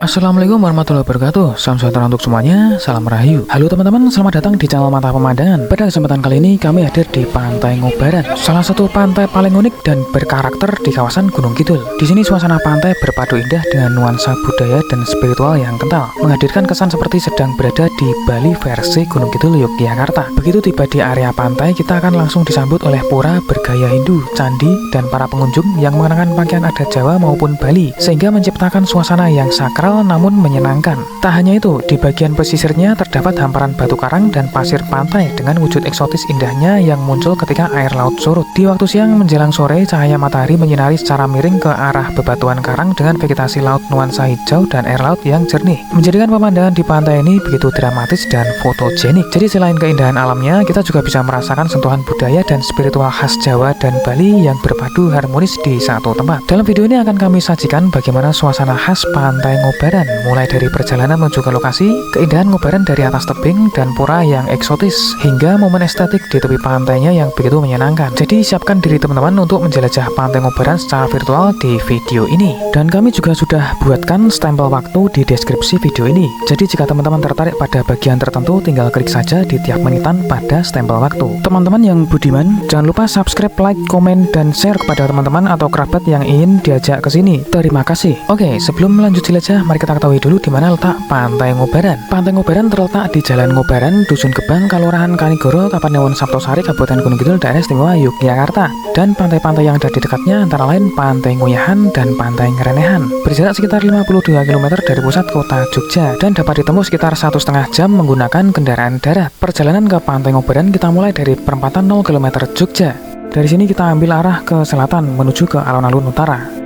Assalamualaikum warahmatullahi wabarakatuh. Salam sejahtera untuk semuanya. Salam Rahayu. Halo teman-teman, selamat datang di channel Mata Pemandangan. Pada kesempatan kali ini kami hadir di Pantai Ngobaran, salah satu pantai paling unik dan berkarakter di kawasan Gunung Kidul. Di sini suasana pantai berpadu indah dengan nuansa budaya dan spiritual yang kental, menghadirkan kesan seperti sedang berada di Bali versi Gunung Kidul, Yogyakarta. Begitu tiba di area pantai, kita akan langsung disambut oleh pura bergaya Hindu, candi, dan para pengunjung yang mengenakan pakaian adat Jawa maupun Bali, sehingga menciptakan suasana yang sakral namun menyenangkan. Tak hanya itu, di bagian pesisirnya terdapat hamparan batu karang dan pasir pantai dengan wujud eksotis indahnya yang muncul ketika air laut surut. Di waktu siang menjelang sore, cahaya matahari menyinari secara miring ke arah bebatuan karang dengan vegetasi laut nuansa hijau dan air laut yang jernih, menjadikan pemandangan di pantai ini begitu dramatis dan fotogenik. Jadi selain keindahan alamnya, kita juga bisa merasakan sentuhan budaya dan spiritual khas Jawa dan Bali yang berpadu harmonis di satu tempat. Dalam video ini akan kami sajikan bagaimana suasana khas Pantai Ngobaran, mulai dari perjalanan menuju ke lokasi, keindahan Ngobaran dari atas tebing dan pura yang eksotis, hingga momen estetik di tepi pantainya yang begitu menyenangkan. Jadi siapkan diri teman-teman untuk menjelajah Pantai Ngobaran secara virtual di video ini. Dan kami juga sudah buatkan stempel waktu di deskripsi video ini. Jadi jika teman-teman tertarik pada bagian tertentu, tinggal klik saja di tiap menitan pada stempel waktu. Teman-teman yang budiman, jangan lupa subscribe, like, komen, dan share kepada teman-teman atau kerabat yang ingin diajak ke sini. Terima kasih. Oke, sebelum lanjut jelajah, mari kita ketahui dulu di mana letak Pantai Ngobaran. Pantai Ngobaran terletak di Jalan Ngobaran, Dusun Gebang, Kelurahan Kanigoro, Kapanewon Saptosari, Kabupaten Gunung Kidul, Daerah Istimewa Yogyakarta. Dan pantai-pantai yang ada di dekatnya antara lain Pantai Nguyahan dan Pantai Ngerenehan. Berjarak sekitar 52 km dari pusat kota Jogja dan dapat ditempuh sekitar 1,5 jam menggunakan kendaraan darat. Perjalanan ke Pantai Ngobaran kita mulai dari perempatan 0 km Jogja. Dari sini kita ambil arah ke selatan menuju ke alun-alun utara.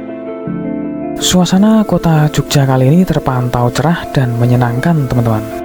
Suasana kota Jogja kali ini terpantau cerah dan menyenangkan, teman-teman.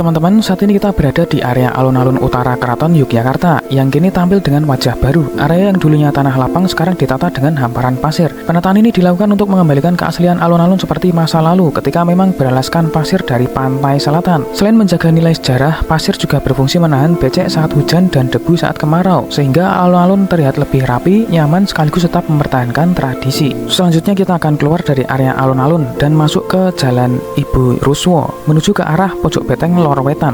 Teman-teman, saat ini kita berada di area alun-alun utara Keraton Yogyakarta yang kini tampil dengan wajah baru. Area yang dulunya tanah lapang sekarang ditata dengan hamparan pasir. Penataan ini dilakukan untuk mengembalikan keaslian alun-alun seperti masa lalu ketika memang beralaskan pasir dari pantai selatan. Selain menjaga nilai sejarah, pasir juga berfungsi menahan becek saat hujan dan debu saat kemarau, sehingga alun-alun terlihat lebih rapi, nyaman, sekaligus tetap mempertahankan tradisi. Selanjutnya kita akan keluar dari area alun-alun dan masuk ke Jalan Ibu Ruswo menuju ke arah Pojok Beteng Lor Wetan.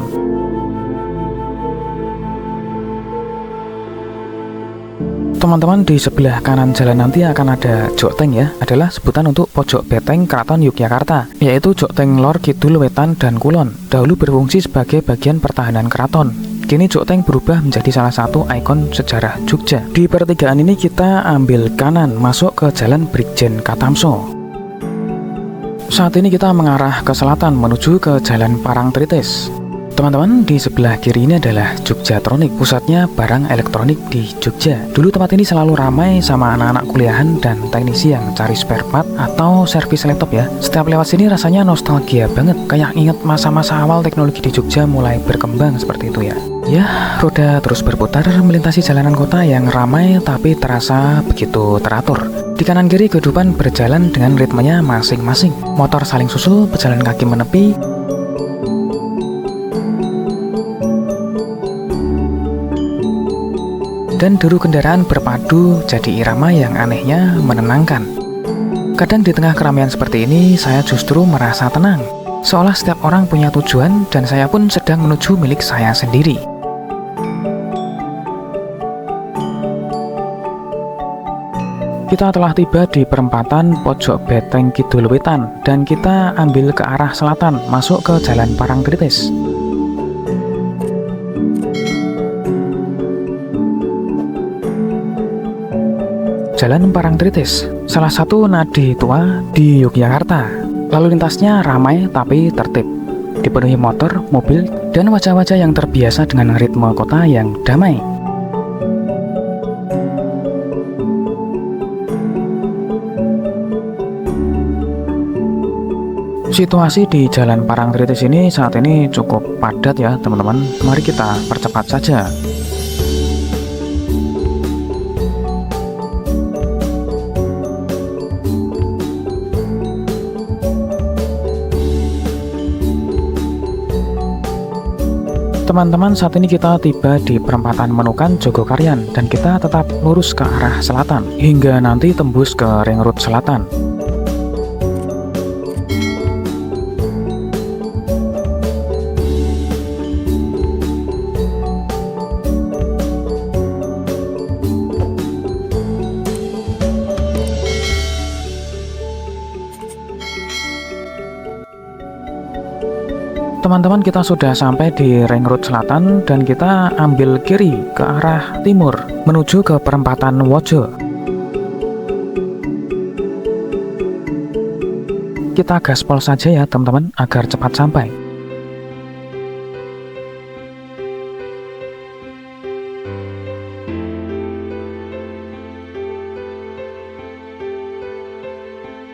Teman-teman, di sebelah kanan jalan nanti akan ada Jokteng ya, adalah sebutan untuk Pojok Beteng Keraton Yogyakarta, yaitu Jokteng Lor Kidul Wetan dan Kulon. Dahulu berfungsi sebagai bagian pertahanan keraton. Kini Jokteng berubah menjadi salah satu ikon sejarah Jogja. Di pertigaan ini kita ambil kanan masuk ke Jalan Brigjen Katamso. Saat ini kita mengarah ke selatan menuju ke Jalan Parangtritis. Teman-teman, di sebelah kiri ini adalah Jogjatronik, pusatnya barang elektronik di Jogja. Dulu tempat ini selalu ramai sama anak-anak kuliahan dan teknisi yang cari spare part atau servis laptop ya. Setiap lewat sini rasanya nostalgia banget, kayak inget masa-masa awal teknologi di Jogja mulai berkembang seperti itu ya. Ya, roda terus berputar melintasi jalanan kota yang ramai tapi terasa begitu teratur. Di kanan kiri kehidupan berjalan dengan ritmenya masing-masing. Motor saling susul, pejalan kaki menepi. Dan deru kendaraan berpadu jadi irama yang anehnya menenangkan. Kadang di tengah keramaian seperti ini, saya justru merasa tenang. Seolah setiap orang punya tujuan dan saya pun sedang menuju milik saya sendiri. Kita telah tiba di perempatan Pojok Beteng Kidul Wetan dan kita ambil ke arah selatan masuk ke Jalan Parangtritis. Jalan Parangtritis, salah satu nadi tua di Yogyakarta. Lalu lintasnya ramai tapi tertib, dipenuhi motor, mobil, dan wajah-wajah yang terbiasa dengan ritme kota yang damai. Situasi di Jalan Parangtritis ini saat ini cukup padat ya teman-teman. Mari kita percepat saja. Teman-teman, saat ini kita tiba di perempatan Menukan Jogokarian dan kita tetap lurus ke arah selatan hingga nanti tembus ke Ring Road Selatan. Teman-teman, kita sudah sampai di Ring Road Selatan dan kita ambil kiri ke arah timur menuju ke perempatan Wojo. Kita gaspol saja ya teman-teman agar cepat sampai.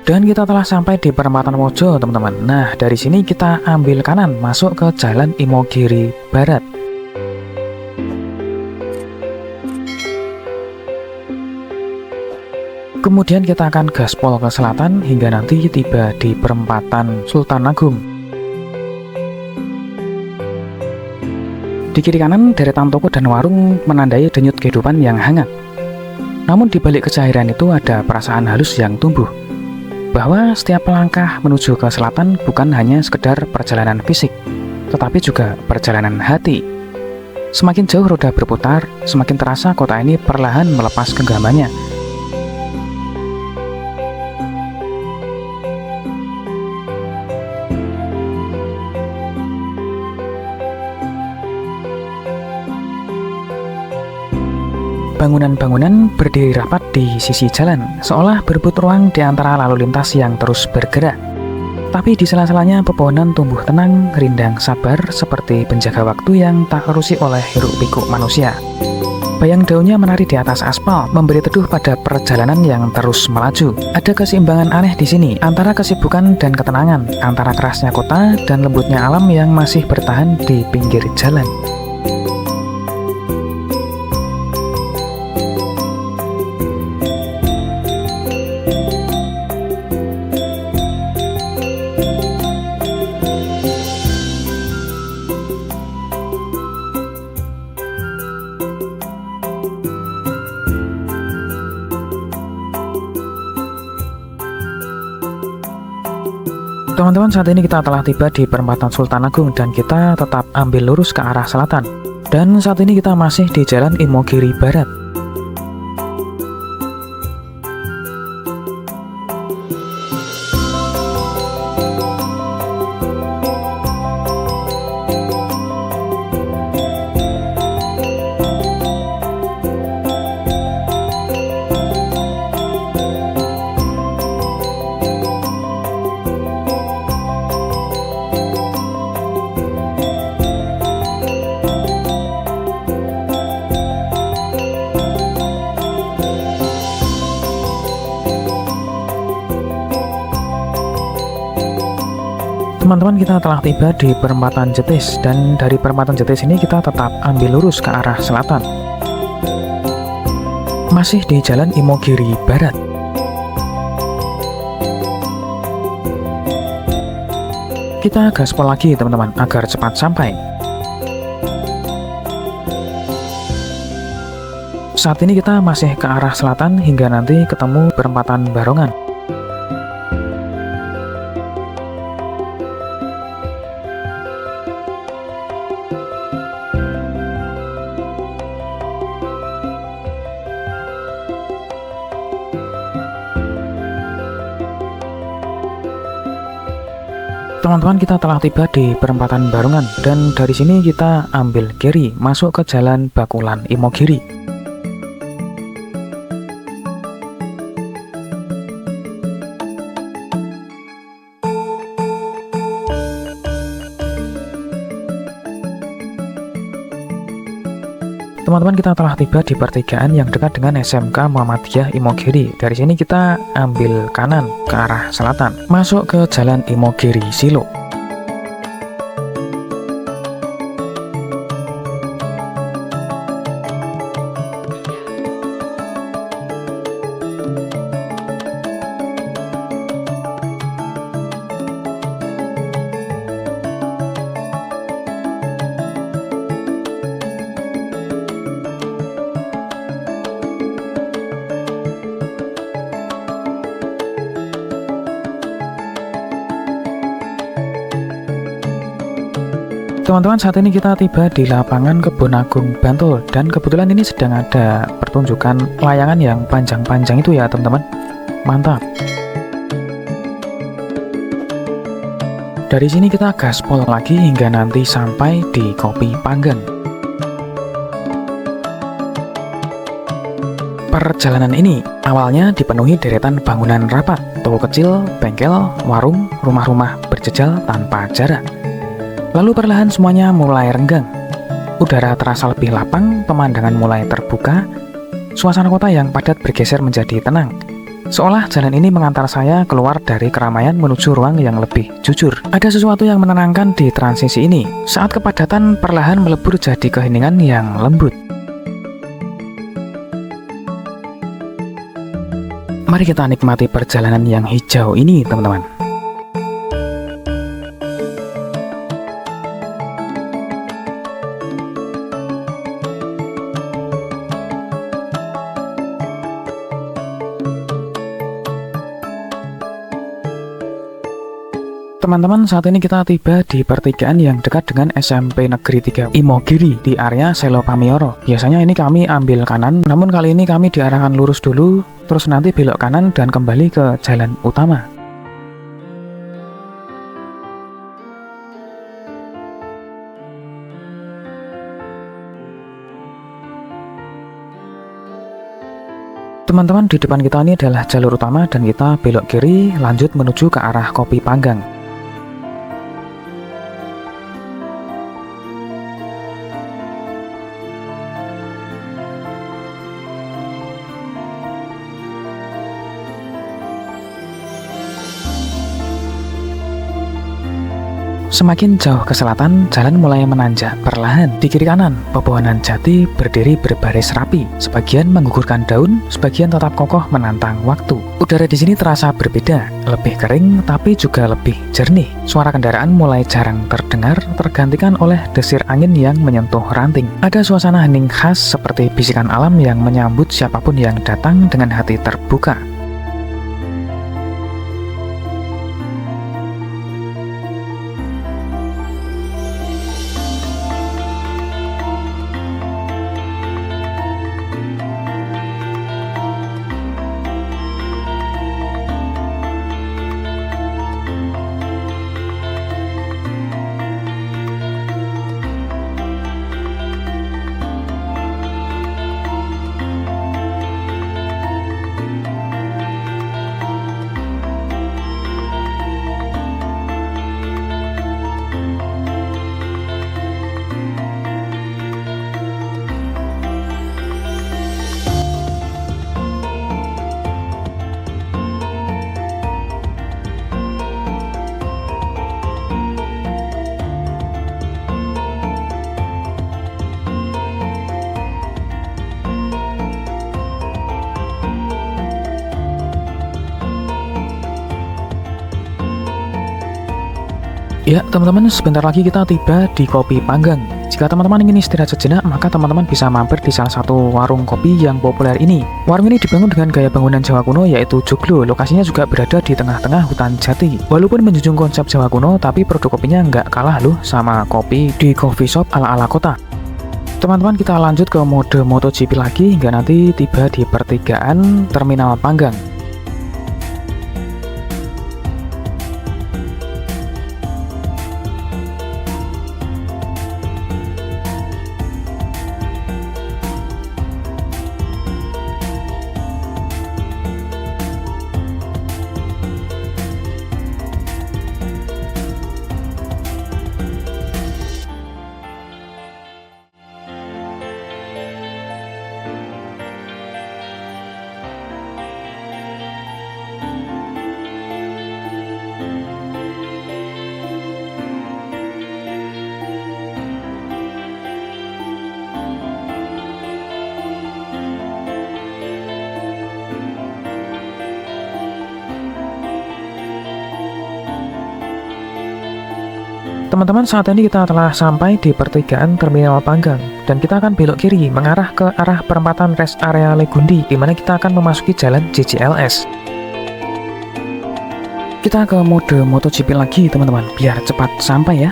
Dan kita telah sampai di perempatan Wojo teman-teman. Nah, dari sini kita ambil kanan masuk ke Jalan Imogiri Barat. Kemudian kita akan gaspol ke selatan hingga nanti tiba di perempatan Sultan Agung. Di kiri kanan deretan toko dan warung menandai denyut kehidupan yang hangat. Namun di balik kecairan itu ada perasaan halus yang tumbuh, bahwa setiap langkah menuju ke selatan bukan hanya sekedar perjalanan fisik, tetapi juga perjalanan hati. Semakin jauh roda berputar, semakin terasa kota ini perlahan melepas genggamannya. Bangunan-bangunan berdiri rapat di sisi jalan, seolah berebut ruang di antara lalu lintas yang terus bergerak. Tapi di sela-selanya pepohonan tumbuh tenang, rindang sabar, seperti penjaga waktu yang tak terusik oleh hiruk-pikuk manusia. Bayang daunnya menari di atas aspal, memberi teduh pada perjalanan yang terus melaju. Ada keseimbangan aneh di sini, antara kesibukan dan ketenangan, antara kerasnya kota dan lembutnya alam yang masih bertahan di pinggir jalan. Teman-teman, saat ini kita telah tiba di perempatan Sultan Agung dan kita tetap ambil lurus ke arah selatan. Dan saat ini kita masih di Jalan Imogiri Barat. Teman-teman, kita telah tiba di perempatan Jetis dan dari perempatan Jetis ini kita tetap ambil lurus ke arah selatan. Masih di Jalan Imogiri Barat. Kita gaspol lagi teman-teman agar cepat sampai. Saat ini kita masih ke arah selatan hingga nanti ketemu perempatan Barongan. Teman-teman, kita telah tiba di perempatan Barongan dan dari sini kita ambil kiri masuk ke Jalan Bakulan Imogiri. Teman-teman, kita telah tiba di pertigaan yang dekat dengan SMK Muhammadiyah Imogiri. Dari sini kita ambil kanan ke arah selatan, masuk ke Jalan Imogiri Silo. Teman-teman, saat ini kita tiba di lapangan Kebun Agung Bantul, dan kebetulan ini sedang ada pertunjukan layangan yang panjang-panjang itu ya teman-teman. Mantap. Dari sini kita gaspol lagi hingga nanti sampai di Kopi Panggang. Perjalanan ini awalnya dipenuhi deretan bangunan rapat, toko kecil, bengkel, warung, rumah-rumah berjejal tanpa jarak. Lalu perlahan semuanya mulai renggang. Udara terasa lebih lapang, pemandangan mulai terbuka, suasana kota yang padat bergeser menjadi tenang. Seolah jalan ini mengantar saya keluar dari keramaian menuju ruang yang lebih jujur. Ada sesuatu yang menenangkan di transisi ini, saat kepadatan perlahan melebur jadi keheningan yang lembut. Mari kita nikmati perjalanan yang hijau ini, teman-teman. Teman-teman, saat ini kita tiba di pertigaan yang dekat dengan SMP Negeri 3 Imogiri di area Selo Pamioro. Biasanya ini kami ambil kanan, namun kali ini kami diarahkan lurus dulu, terus nanti belok kanan dan kembali ke jalan utama. Teman-teman, di depan kita ini adalah jalur utama dan kita belok kiri lanjut menuju ke arah Kopi Panggang. Semakin jauh ke selatan, jalan mulai menanjak perlahan. Di kiri kanan, pepohonan jati berdiri berbaris rapi. Sebagian menggugurkan daun, sebagian tetap kokoh menantang waktu. Udara di sini terasa berbeda, lebih kering tapi juga lebih jernih. Suara kendaraan mulai jarang terdengar, tergantikan oleh desir angin yang menyentuh ranting. Ada suasana hening khas seperti bisikan alam yang menyambut siapapun yang datang dengan hati terbuka. Ya teman-teman, sebentar lagi kita tiba di Kopi Panggang. Jika teman-teman ingin istirahat sejenak, maka teman-teman bisa mampir di salah satu warung kopi yang populer ini. Warung ini dibangun dengan gaya bangunan Jawa kuno yaitu joglo. Lokasinya juga berada di tengah-tengah hutan jati. Walaupun menjunjung konsep Jawa kuno, tapi produk kopinya nggak kalah loh sama kopi di coffee shop ala-ala kota. Teman-teman, kita lanjut ke mode MotoGP lagi hingga nanti tiba di pertigaan Terminal Panggang. Teman-teman, saat ini kita telah sampai di pertigaan Terminal Panggang dan kita akan belok kiri mengarah ke arah perempatan rest area Legundi, di mana kita akan memasuki jalan JJLS. Kita ke mode MotoGP lagi teman-teman, biar cepat sampai ya.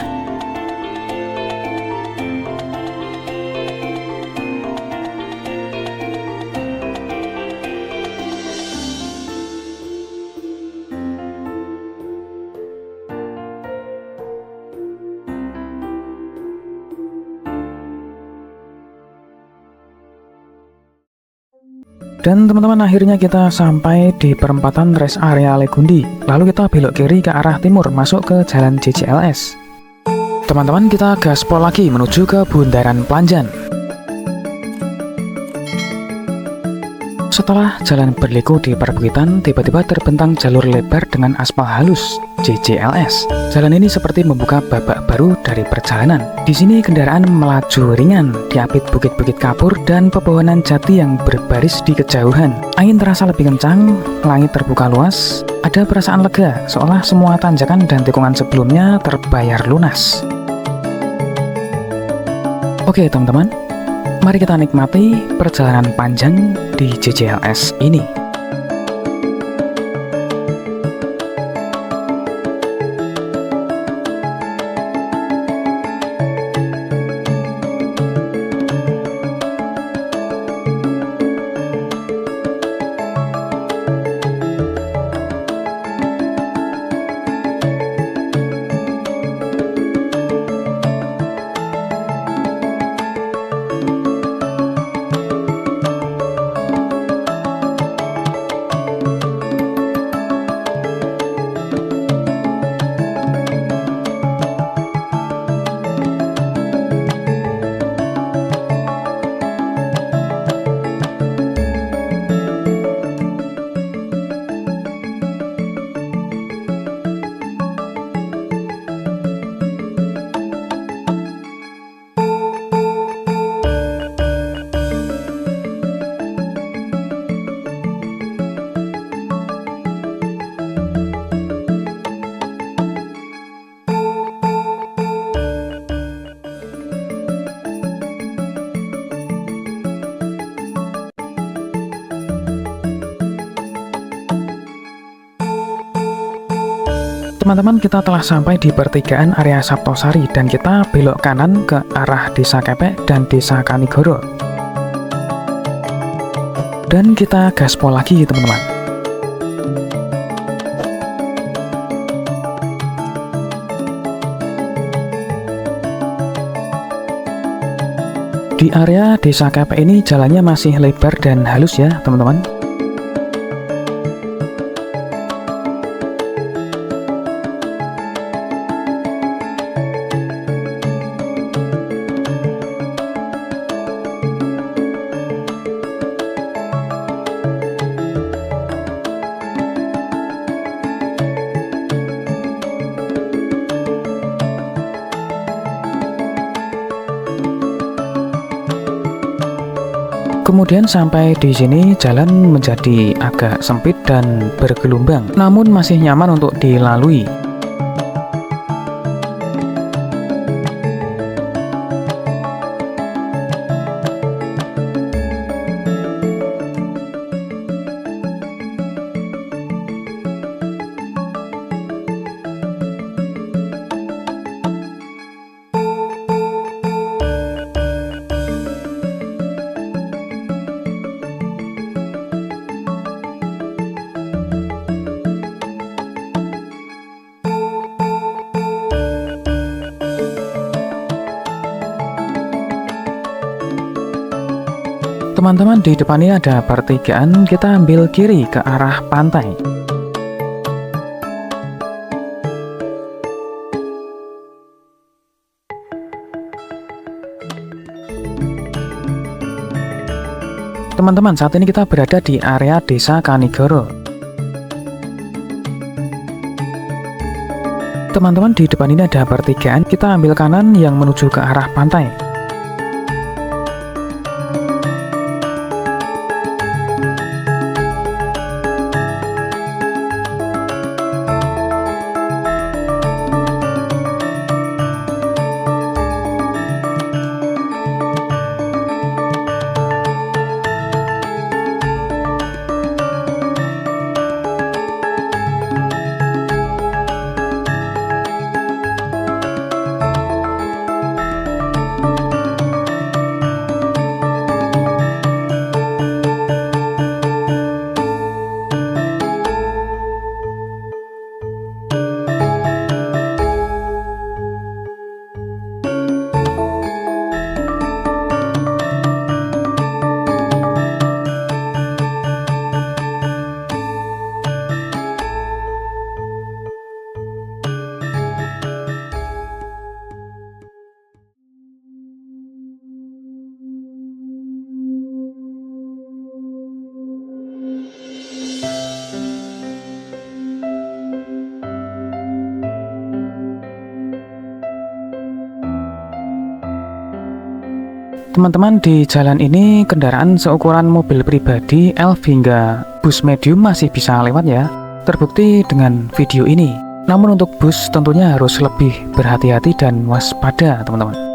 Dan teman-teman, akhirnya kita sampai di perempatan rest area Legundi. Lalu kita belok kiri ke arah timur, masuk ke jalan JCLS. Teman-teman, kita gaspol lagi menuju ke Bundaran Planjan. Setelah jalan berliku di perbukitan, tiba-tiba terbentang jalur lebar dengan aspal halus JCLS. Jalan ini seperti membuka babak baru dari perjalanan. Di sini kendaraan melaju ringan, diapit bukit-bukit kapur dan pepohonan jati yang berbaris di kejauhan. Angin terasa lebih kencang, langit terbuka luas, ada perasaan lega, seolah semua tanjakan dan tikungan sebelumnya terbayar lunas. Oke teman-teman, mari kita nikmati perjalanan panjang di JCLS ini. Teman-teman, kita telah sampai di pertigaan area Saptosari dan kita belok kanan ke arah Desa Kepek dan Desa Kanigoro. Dan kita gaspol lagi teman-teman. Di area Desa Kepek ini jalannya masih lebar dan halus ya teman-teman. Kemudian sampai di sini jalan menjadi agak sempit dan bergelombang, namun masih nyaman untuk dilalui. Teman-teman, di depan ini ada pertigaan, kita ambil kiri ke arah pantai. Teman-teman, saat ini kita berada di area Desa Kanigoro. Teman-teman, di depan ini ada pertigaan, kita ambil kanan yang menuju ke arah pantai. Teman-teman, di jalan ini kendaraan seukuran mobil pribadi, elf hingga bus medium masih bisa lewat ya. Terbukti dengan video ini. Namun untuk bus tentunya harus lebih berhati-hati dan waspada, teman-teman.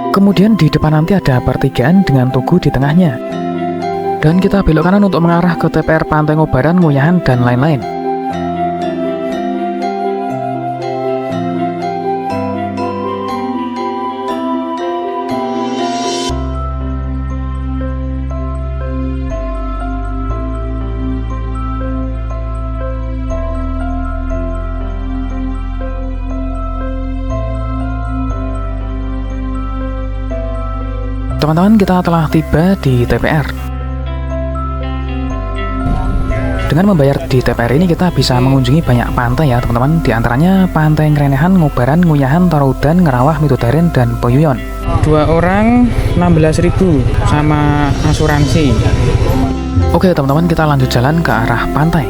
Kemudian di depan nanti ada pertigaan dengan tugu di tengahnya. Dan kita belok kanan untuk mengarah ke TPR Pantai Ngobaran, Nguyahan, dan lain-lain. Teman-teman, kita telah tiba di TPR. Dengan membayar di TPR ini kita bisa mengunjungi banyak pantai ya teman-teman. Di antaranya Pantai Ngrenehan, Ngobaran, Nguyahan, Toroudan, Ngerawah, Mitudaren, dan Poyuyon. 2 orang 16.000 sama asuransi. Oke teman-teman, kita lanjut jalan ke arah pantai.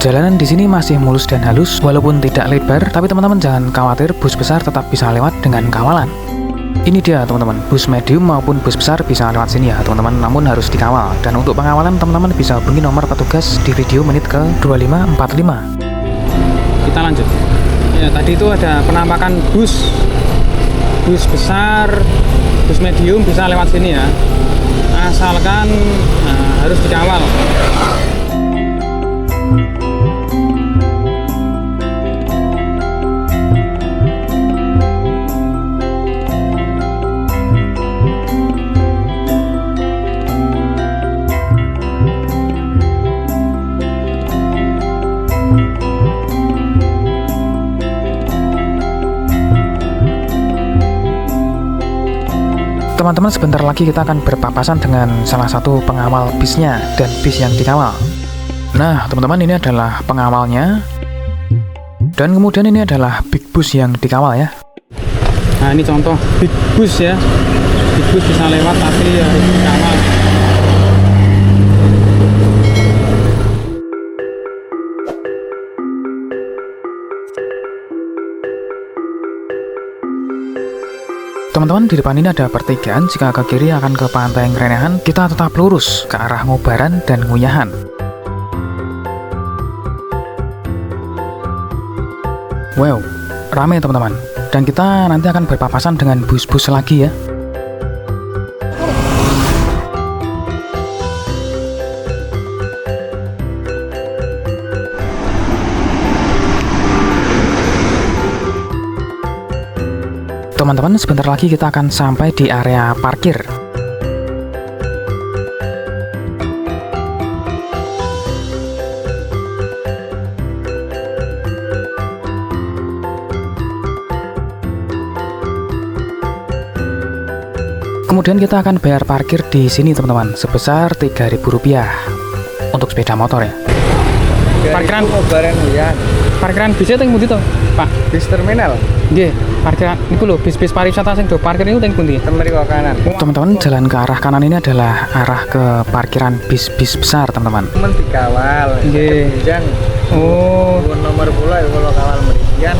Jalanan di sini masih mulus dan halus, walaupun tidak lebar, tapi teman-teman jangan khawatir, bus besar tetap bisa lewat dengan kawalan. Ini dia teman-teman, bus medium maupun bus besar bisa lewat sini ya teman-teman, namun harus dikawal. Dan untuk pengawalan teman-teman bisa hubungi nomor petugas di video menit ke 2545. Kita lanjut. Ya, tadi itu ada penampakan bus besar, bus medium bisa lewat sini ya. Asalkan harus dikawal. Teman-teman, sebentar lagi kita akan berpapasan dengan salah satu pengawal bisnya dan bis yang dikawal. Nah teman-teman, ini adalah pengawalnya. Dan kemudian ini adalah big bus yang dikawal ya. Nah ini contoh big bus ya. Big bus bisa lewat tapi harus dikawal. Teman-teman, di depan ini ada pertigaan. Jika ke kiri akan ke Pantai Ngrenehan, kita tetap lurus ke arah Ngobaran dan Nguyahan. Wow, rame teman-teman. Dan kita nanti akan berpapasan dengan bus-bus lagi ya. Teman-teman, sebentar lagi kita akan sampai di area parkir. Kemudian kita akan bayar parkir di sini teman-teman, sebesar Rp3.000 untuk sepeda motor ya. Parkiran Ngobaran Nguyahan. Parkiran bisnya teng pundi to, Pak? Bis terminal. Nggih, parkiran niku lho bis-bis pariwisata sing do parkir niku teng pundi? Mriko kanan. Teman-teman, jalan ke arah kanan ini adalah arah ke parkiran bis-bis besar teman-teman. Men dikawal. Nggih. Kemudian Oh, nomor pula ya kalau kawal meridian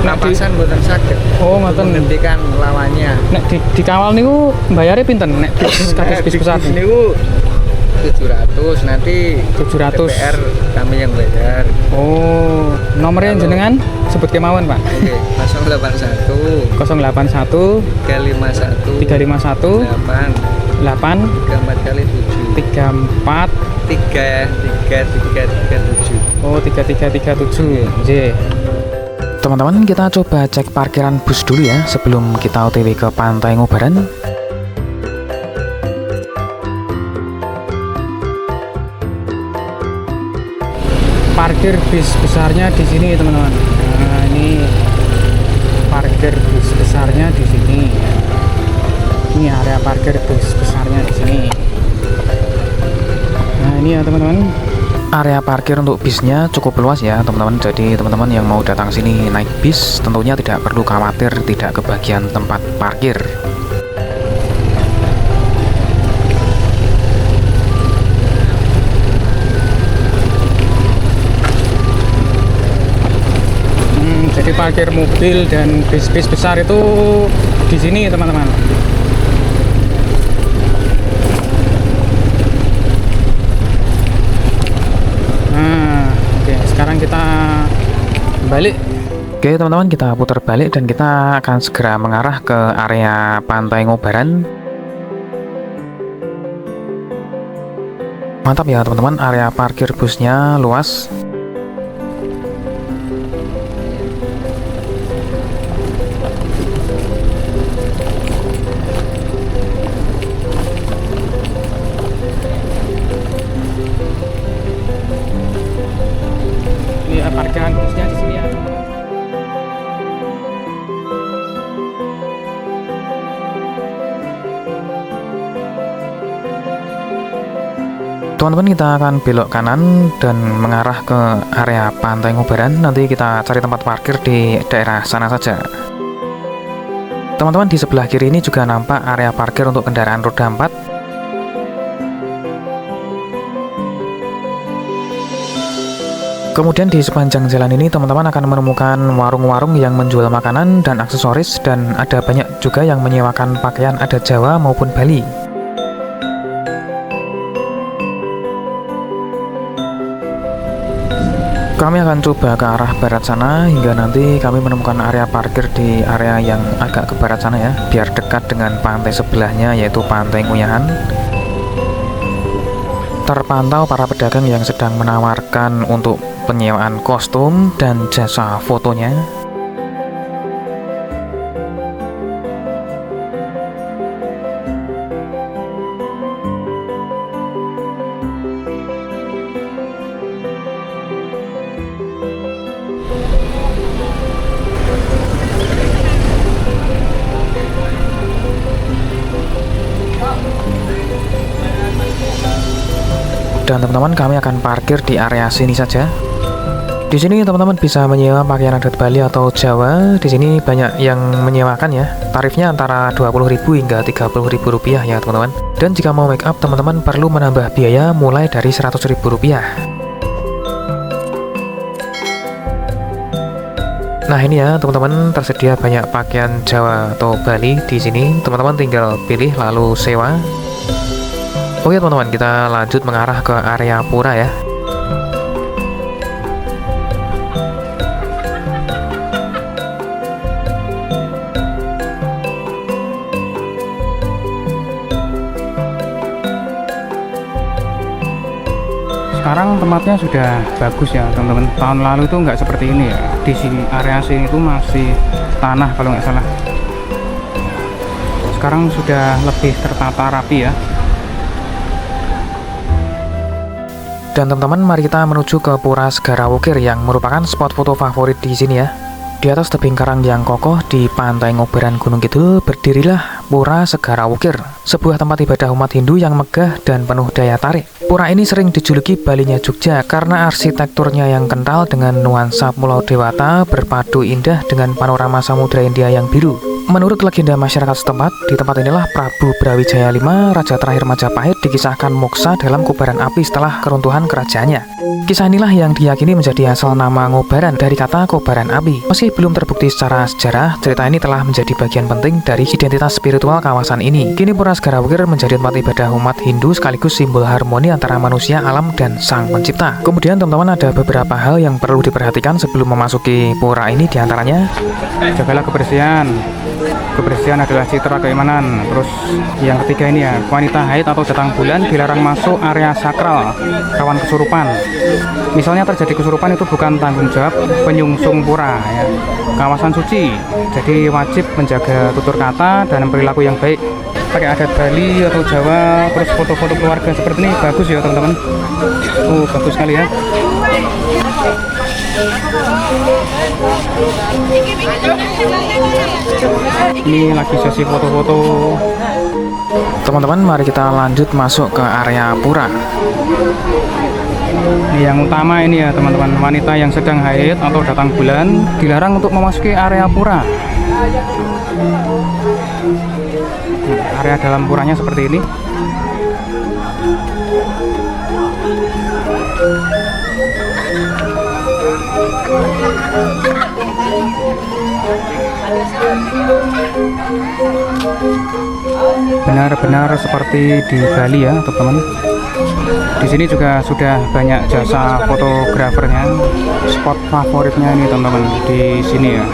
napasan mboten saged. Oh, ngoten. Menghentikan lawannya. Nek dikawal niku bayarnya pinten nek bis kados bis besar niku 700, nanti 700. DPR kami yang bayar. Oh, nomornya jenengan sebut kemauan, Pak. Oke, 081 081 351 351 8 8 34 kali 7 34 3337. oh 3337 J. Teman-teman, kita coba cek parkiran bus dulu ya sebelum kita OTW ke Pantai Ngobaran. Parkir bis besarnya di sini, teman-teman. Nah, ini parkir bis besarnya di sini. Ini area parkir bis besarnya di sini. Nah, ini ya, teman-teman. Area parkir untuk bisnya cukup luas ya teman-teman. Jadi teman-teman yang mau datang sini naik bis tentunya tidak perlu khawatir tidak kebagian tempat parkir. Jadi parkir mobil dan bis-bis besar itu di sini, teman-teman. Nah, oke, sekarang kita balik. Oke teman-teman, kita putar balik dan kita akan segera mengarah ke area Pantai Ngobaran. Mantap ya teman-teman, area parkir busnya luas. Ini parkiran busnya di sini ya. Teman-teman, kita akan belok kanan dan mengarah ke area Pantai Ngobaran. Nanti kita cari tempat parkir di daerah sana saja. Teman-teman, di sebelah kiri ini juga nampak area parkir untuk kendaraan roda 4. Kemudian di sepanjang jalan ini teman-teman akan menemukan warung-warung yang menjual makanan dan aksesoris, dan ada banyak juga yang menyewakan pakaian adat Jawa maupun Bali. Kami akan coba ke arah barat sana hingga nanti kami menemukan area parkir di area yang agak ke barat sana ya, biar dekat dengan pantai sebelahnya yaitu Pantai Nguyahan. Terpantau para pedagang yang sedang menawarkan untuk penyewaan kostum dan jasa fotonya. Dan teman-teman, kami akan parkir di area sini saja. Di sini teman-teman bisa menyewa pakaian adat Bali atau Jawa. Di sini banyak yang menyewakan ya. Tarifnya antara 20.000 hingga 30.000 rupiah ya teman-teman. Dan jika mau make up, teman-teman perlu menambah biaya mulai dari 100.000 rupiah. Nah ini ya teman-teman, tersedia banyak pakaian Jawa atau Bali di sini. Teman-teman tinggal pilih lalu sewa. Oke teman-teman, kita lanjut mengarah ke area pura ya. Sekarang tempatnya sudah bagus ya teman-teman. Tahun lalu itu nggak seperti ini ya. Di sini area sini itu masih tanah kalau nggak salah. Sekarang sudah lebih tertata rapi ya. Dan teman-teman, mari kita menuju ke Pura Segara Wukir yang merupakan spot foto favorit di sini ya. Di atas tebing karang yang kokoh di Pantai Ngobaran Gunung Kidul berdirilah Pura Segara Wukir, sebuah tempat ibadah umat Hindu yang megah dan penuh daya tarik. Pura ini sering dijuluki Balinya Jogja karena arsitekturnya yang kental dengan nuansa pulau dewata berpadu indah dengan panorama Samudra Hindia yang biru. Menurut legenda masyarakat setempat, di tempat inilah Prabu Brawijaya V, raja terakhir Majapahit, dikisahkan moksa dalam kobaran api setelah keruntuhan kerajaannya. Kisah inilah yang diyakini menjadi asal nama Ngobaran dari kata kobaran api. Meski belum terbukti secara sejarah, cerita ini telah menjadi bagian penting dari identitas spiritual kawasan ini. Kini Pura Segara Wukir menjadi tempat ibadah umat Hindu sekaligus simbol harmoni antara manusia, alam, dan Sang Pencipta. Kemudian teman-teman, ada beberapa hal yang perlu diperhatikan sebelum memasuki pura ini, diantaranya Jagalah kebersihan. Kebersihan adalah citra keimanan. Terus yang ketiga ini ya, wanita haid atau datang bulan dilarang masuk area sakral, rawan kesurupan. Misalnya terjadi kesurupan itu bukan tanggung jawab penyungsung pura ya. Kawasan suci, jadi wajib menjaga tutur kata dan perilaku yang baik. Pakai adat Bali atau Jawa, terus foto-foto keluarga seperti ini bagus ya teman-teman. Bagus sekali ya. Ini lagi sesi foto-foto. teman-teman. Mari kita lanjut masuk ke area pura. Ini yang utama ini ya teman-teman, wanita yang sedang haid atau datang bulan dilarang untuk memasuki area pura. Area dalam puranya seperti ini. Benar-benar seperti di Bali ya teman-teman. Di sini juga sudah banyak jasa fotografernya. Spot favoritnya ini teman-teman di sini ya.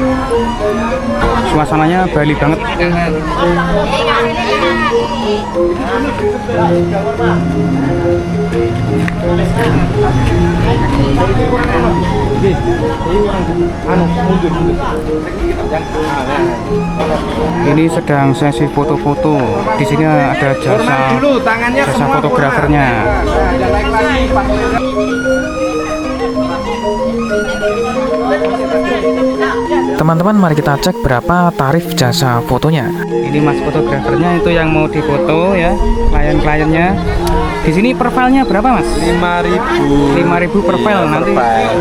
Suasananya Bali banget. Ini sedang sesi foto-foto. Di sini ada jasa fotografernya. Teman-teman, mari kita cek berapa tarif jasa fotonya. Ini mas fotografernya itu yang mau difoto ya, klien-kliennya. Di sini per filenya berapa mas? 5.000. 5.000 per file.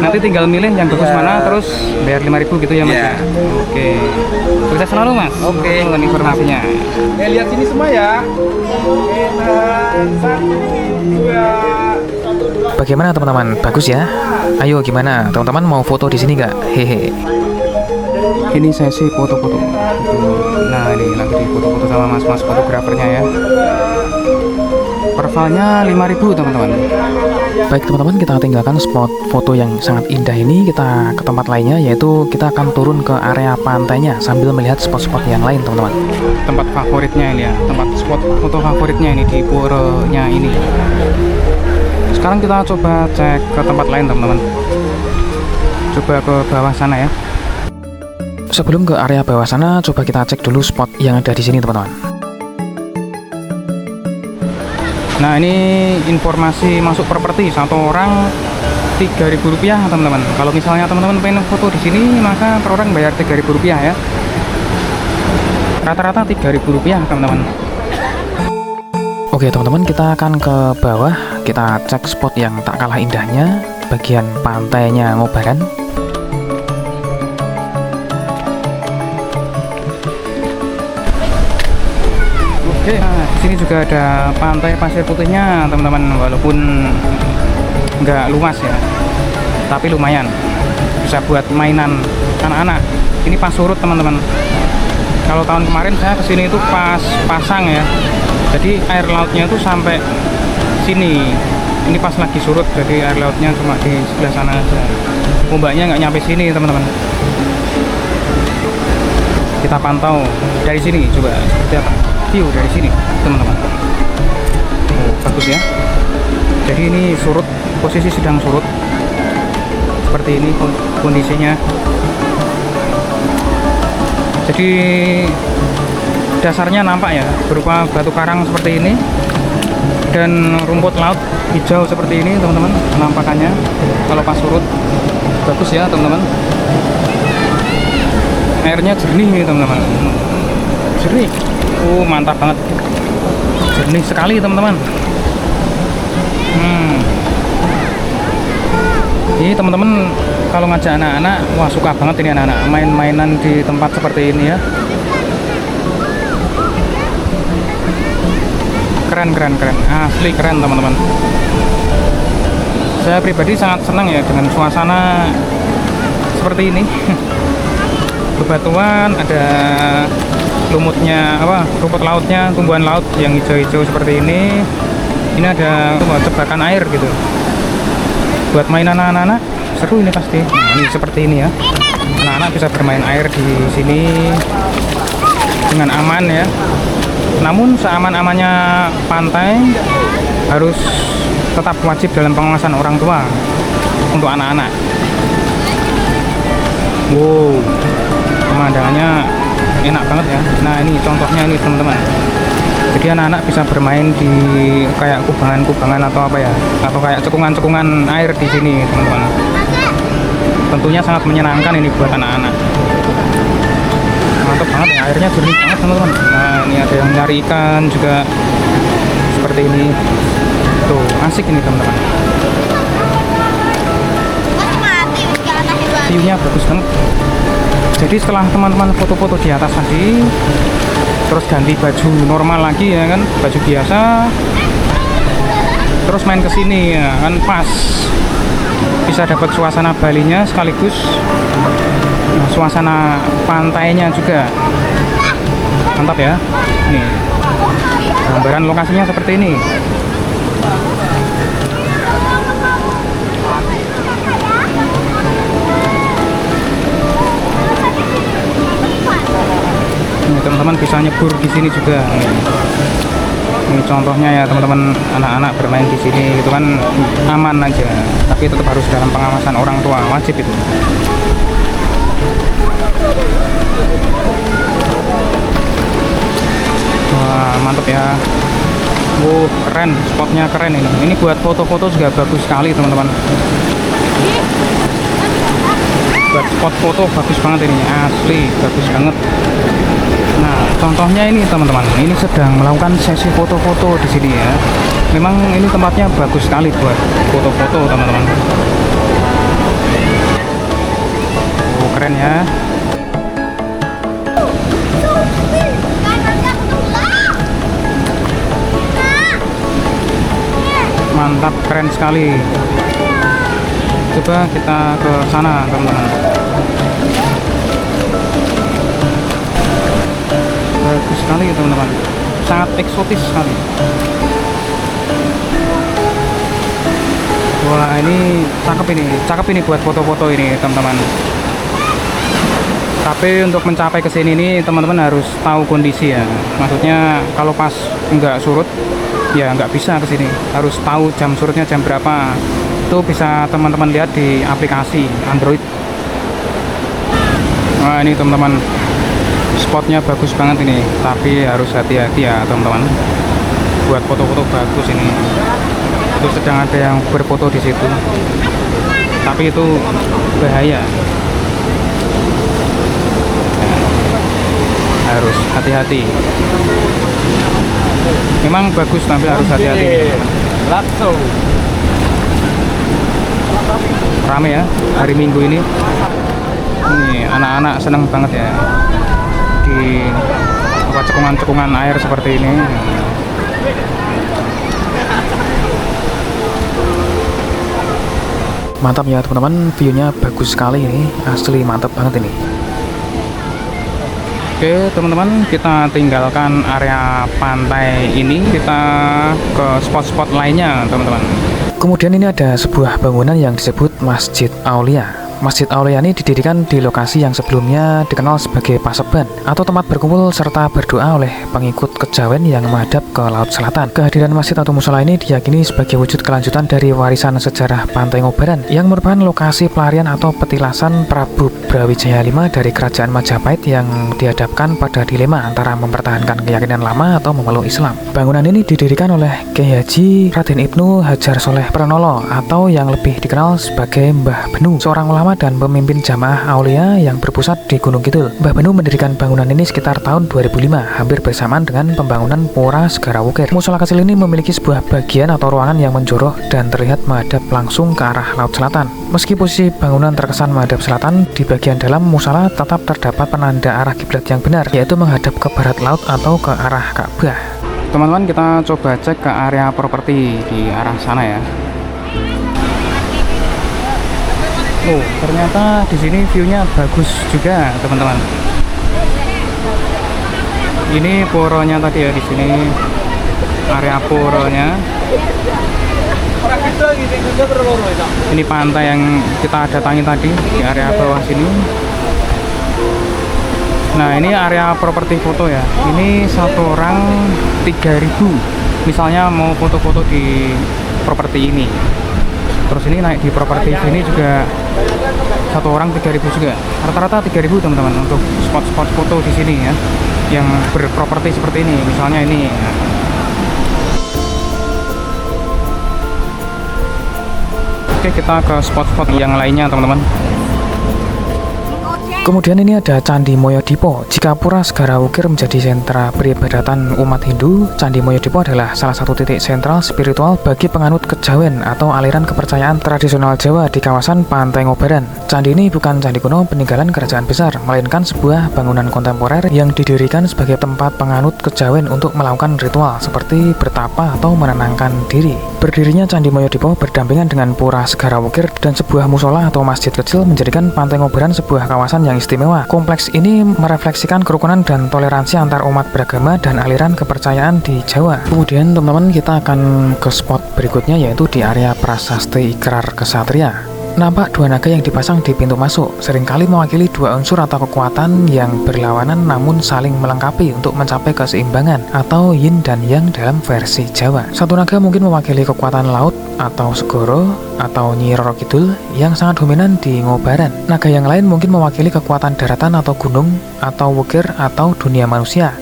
Nanti tinggal milih yang bagus mana, terus bayar 5.000 gitu ya mas. Ya. Oke. Sukses selalu mas. Oke. Untuk informasinya. Lihat sini semua ya. Oke, dan 1, 2. Bagaimana teman-teman? Bagus ya? Ayo gimana? Teman-teman mau foto di sini nggak? Hehe. Ini sesi foto-foto. Nah ini lagi di foto-foto sama mas-mas fotografernya ya. Per filenya 5.000 teman-teman. Baik teman-teman, kita tinggalkan spot foto yang sangat indah ini. Kita ke tempat lainnya, yaitu kita akan turun ke area pantainya sambil melihat spot-spot yang lain teman-teman. Tempat favoritnya ini ya, tempat spot foto favoritnya ini di puranya ini. Sekarang kita coba cek ke tempat lain teman-teman. Coba ke bawah sana ya. Sebelum ke area bawah sana, coba kita cek dulu spot yang ada di sini teman-teman. Nah ini informasi masuk properti, satu orang Rp3.000 teman-teman. Kalau misalnya teman-teman pengen foto di sini, maka per orang bayar Rp3.000 ya. Rata-rata Rp3.000 teman-teman. Oke teman-teman, kita akan ke bawah. Kita cek spot yang tak kalah indahnya, bagian pantainya Ngobaran. Oke, nah, di sini juga ada pantai pasir putihnya, teman-teman. Walaupun nggak luas ya, tapi lumayan bisa buat mainan anak-anak. Ini pas surut, teman-teman. Kalau tahun kemarin saya kesini itu pas pasang ya, jadi air lautnya itu sampai sini. Ini pas lagi surut, jadi air lautnya cuma di sebelah sana aja. Ombaknya nggak nyampe sini, teman-teman. Kita pantau dari sini, coba seperti apa view dari sini teman-teman. Bagus ya. Jadi ini surut, posisi sedang surut seperti ini kondisinya. Jadi dasarnya nampak ya, berupa batu karang seperti ini dan rumput laut hijau seperti ini teman-teman penampakannya kalau pas surut. Bagus ya teman-teman. Airnya jernih nih teman-teman, jernih. Mantap banget, jernih sekali teman-teman. Ini teman-teman kalau ngajak anak-anak, wah suka banget ini anak-anak main-mainan di tempat seperti ini ya. keren, asli keren teman-teman. Saya pribadi sangat senang ya dengan suasana seperti ini. Bebatuan, ada lumutnya, rumput lautnya, tumbuhan laut yang hijau-hijau seperti ini. Ini ada jebakan air gitu. Buat mainan anak-anak seru ini pasti. Nah, ini seperti ini ya. Anak-anak bisa bermain air di sini dengan aman ya. Namun seaman-amannya pantai harus tetap wajib dalam pengawasan orang tua untuk anak-anak. Wow, pemandangannya enak banget ya. Nah, ini contohnya ini teman-teman. Jadi anak-anak bisa bermain di kayak kubangan-kubangan atau apa ya, atau kayak cekungan-cekungan air di sini teman-teman. Tentunya sangat menyenangkan ini buat anak-anak. Mantap banget ya, airnya jernih banget teman-teman. Nah, ini ada yang nyari ikan juga seperti ini. Tuh, asik ini teman-teman. View-nya bagus banget. Jadi setelah teman-teman foto-foto di atas tadi, terus ganti baju normal lagi ya kan, baju biasa, terus main ke sini ya kan, pas bisa dapat suasana Balinya sekaligus suasana pantainya juga mantap ya. Nih gambaran lokasinya seperti ini. Teman-teman bisa nyebur di sini juga. Ini contohnya ya teman-teman, anak-anak bermain di sini itu kan aman aja, tapi tetap harus dalam pengawasan orang tua, wajib itu. Wah, mantap ya. Wow, keren, spotnya keren ini. Ini buat foto-foto juga bagus sekali teman-teman. Buat spot foto bagus banget ini, asli bagus banget. Nah, contohnya ini teman-teman, ini sedang melakukan sesi foto-foto di sini ya. Memang ini tempatnya bagus sekali buat foto-foto teman-teman. Oh, keren ya. Mantap, keren sekali. Coba kita ke sana teman-teman. Bagus sekali teman-teman, sangat eksotis sekali. Wah, ini cakep ini buat foto-foto ini teman-teman. Tapi untuk mencapai ke sini nih teman-teman harus tahu kondisi ya. Maksudnya kalau pas nggak surut ya nggak bisa ke sini. Harus tahu jam surutnya jam berapa. Itu bisa teman-teman lihat di aplikasi Android. Nah, ini teman-teman, spotnya bagus banget ini, tapi harus hati-hati ya teman-teman. Buat foto-foto bagus ini. Itu sedang ada yang berfoto di situ, tapi itu bahaya. Harus hati-hati. Memang bagus tapi harus hati-hati. Langsung. Rame ya hari Minggu ini. Ini anak-anak seneng banget ya di cekungan-cekungan air seperti ini. Mantap ya teman-teman, view-nya bagus sekali ini, asli mantap banget ini. Oke teman-teman, kita tinggalkan area pantai ini, kita ke spot-spot lainnya teman-teman. Kemudian ini ada sebuah bangunan yang disebut Masjid Aulia. Masjid Aulia ini didirikan di lokasi yang sebelumnya dikenal sebagai paseban atau tempat berkumpul serta berdoa oleh pengikut kejawen yang menghadap ke Laut Selatan. Kehadiran masjid atau musola ini diyakini sebagai wujud kelanjutan dari warisan sejarah Pantai Ngobaran yang merupakan lokasi pelarian atau petilasan Prabu Brawijaya V dari Kerajaan Majapahit yang dihadapkan pada dilema antara mempertahankan keyakinan lama atau memeluk Islam. Bangunan ini didirikan oleh Kyai Haji Raden Ibnu Hajar Soleh Pranolo atau yang lebih dikenal sebagai Mbah Benu, seorang ulama dan pemimpin jamaah Aulia yang berpusat di Gunung Kidul. Mbah Benu mendirikan bangunan ini sekitar tahun 2005, hampir bersamaan dengan pembangunan Pura Segara Wukir. Musola kecil ini memiliki sebuah bagian atau ruangan yang menjorok dan terlihat menghadap langsung ke arah Laut Selatan. Meski posisi bangunan terkesan menghadap selatan, di bagian dalam musola tetap terdapat penanda arah kiblat yang benar, yaitu menghadap ke barat laut atau ke arah Ka'bah. Teman-teman, kita coba cek ke area properti di arah sana ya. Oh, ternyata di sini view-nya bagus juga, teman-teman. Ini poronya tadi ya, di sini area poronya. Ini pantai yang kita datangi tadi di area bawah sini. Nah, ini area properti foto ya. Ini satu orang 3.000. Misalnya mau foto-foto di properti ini. Terus ini naik di properti sini juga satu orang 3.000 juga. Rata-rata 3.000 teman-teman untuk spot-spot foto di sini ya. Yang berproperti seperti ini. Misalnya ini. Oke, kita ke spot-spot yang lainnya teman-teman. Kemudian ini ada Candi Moyodipo. Jika Pura Segara Wukir menjadi sentra peribadatan umat Hindu, Candi Moyodipo adalah salah satu titik sentral spiritual bagi penganut kejawen atau aliran kepercayaan tradisional Jawa di kawasan Pantai Ngobaran. Candi ini bukan candi kuno peninggalan kerajaan besar, melainkan sebuah bangunan kontemporer yang didirikan sebagai tempat penganut kejawen untuk melakukan ritual seperti bertapa atau menenangkan diri. Berdirinya Candi Moyodipo berdampingan dengan Pura Segara Wukir dan sebuah musola atau masjid kecil menjadikan Pantai Ngobaran sebuah kawasan yang istimewa. Kompleks ini merefleksikan kerukunan dan toleransi antar umat beragama dan aliran kepercayaan di Jawa. Kemudian teman-teman, kita akan ke spot berikutnya, yaitu di area Prasasti Ikrar Kesatria. Nampak dua naga yang dipasang di pintu masuk, seringkali mewakili dua unsur atau kekuatan yang berlawanan namun saling melengkapi untuk mencapai keseimbangan atau yin dan yang dalam versi Jawa. Satu naga mungkin mewakili kekuatan laut atau segoro atau Nyi Roro Kidul yang sangat dominan di Ngobaran. Naga yang lain mungkin mewakili kekuatan daratan atau gunung atau wukir atau dunia manusia.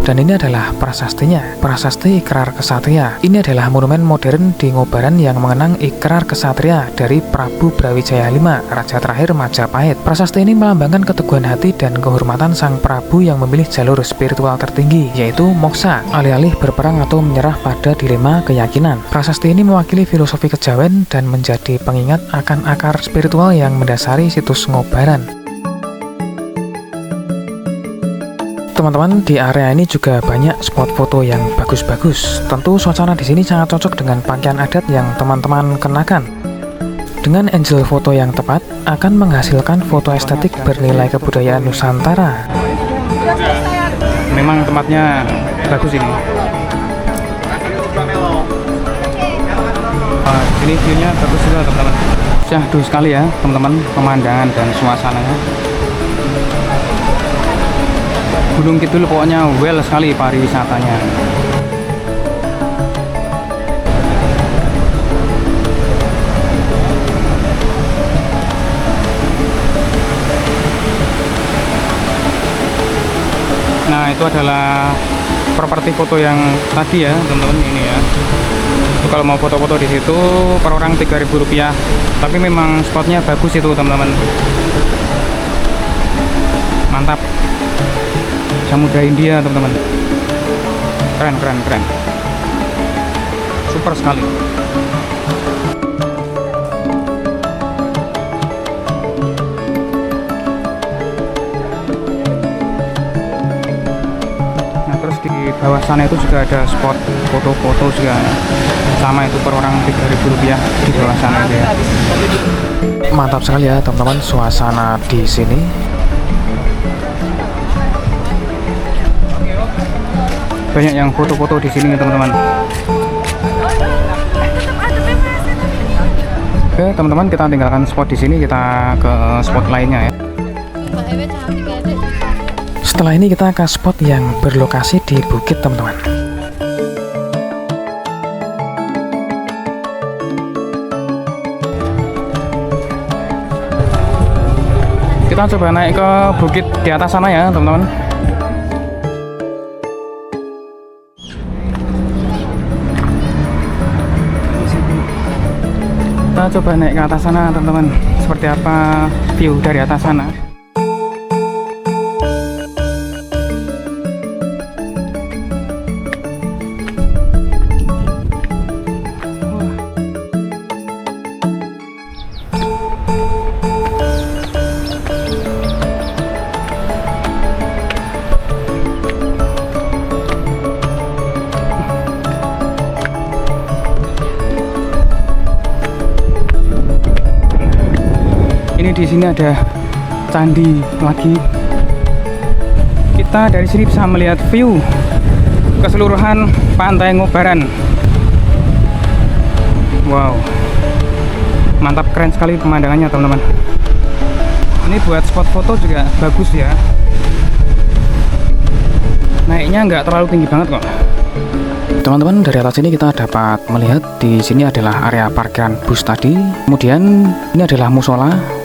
Dan ini adalah prasastinya, Prasasti Ikrar Kesatria. Ini adalah monumen modern di Ngobaran yang mengenang ikrar kesatria dari Prabu Brawijaya V, raja terakhir Majapahit. Prasasti ini melambangkan keteguhan hati dan kehormatan sang Prabu yang memilih jalur spiritual tertinggi, yaitu moksa, alih-alih berperang atau menyerah pada dilema keyakinan. Prasasti ini mewakili filosofi kejawen dan menjadi pengingat akan akar spiritual yang mendasari situs Ngobaran. Teman-teman, di area ini juga banyak spot foto yang bagus-bagus. Tentu suasana di sini sangat cocok dengan pakaian adat yang teman-teman kenakan. Dengan angle foto yang tepat akan menghasilkan foto estetik bernilai kebudayaan Nusantara. Memang tempatnya bagus ini. Ini view-nya bagus juga teman-teman. Syahdu sekali ya teman-teman, pemandangan dan suasananya. Gunung Kidul pokoknya well sekali pariwisatanya. Nah, itu adalah properti foto yang tadi ya teman-teman, ini ya. Kalau mau foto-foto di situ per orang Rp3.000. Tapi memang spotnya bagus itu teman-teman. Mantap. Samudra India teman-teman, keren, super sekali. Nah, terus di bawah sana itu juga ada spot foto-foto juga, sama itu per orang Rp3.000 di bawah sana itu ya. Mantap sekali ya teman-teman suasana di sini. Banyak yang foto-foto di sini teman-teman. Oke teman-teman, kita tinggalkan spot di sini, kita ke spot lainnya ya. Setelah ini kita ke spot yang berlokasi di bukit teman-teman. Kita coba naik ke bukit di atas sana ya teman-teman. Kita coba naik ke atas sana teman-teman, seperti apa view dari atas sana. Ini di sini ada candi lagi. Kita dari sini bisa melihat view keseluruhan Pantai Ngobaran. Wow, mantap, keren sekali pemandangannya teman-teman. Ini buat spot foto juga bagus ya. Naiknya nggak terlalu tinggi banget kok. Teman-teman, dari atas ini kita dapat melihat di sini adalah area parkiran bus tadi. Kemudian ini adalah musola.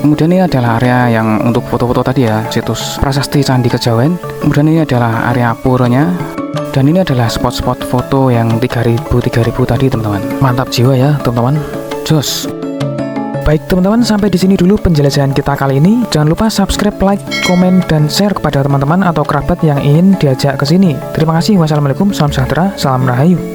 Kemudian ini adalah area yang untuk foto-foto tadi ya, situs prasasti Candi Kejawen. Kemudian ini adalah area puronya. Dan ini adalah spot-spot foto yang 3000 tadi teman-teman. Mantap jiwa ya teman-teman. Jos. Baik teman-teman, sampai di sini dulu penjelajahan kita kali ini. Jangan lupa subscribe, like, komen, dan share kepada teman-teman atau kerabat yang ingin diajak ke sini. Terima kasih. Wassalamualaikum, salam sejahtera, salam rahayu.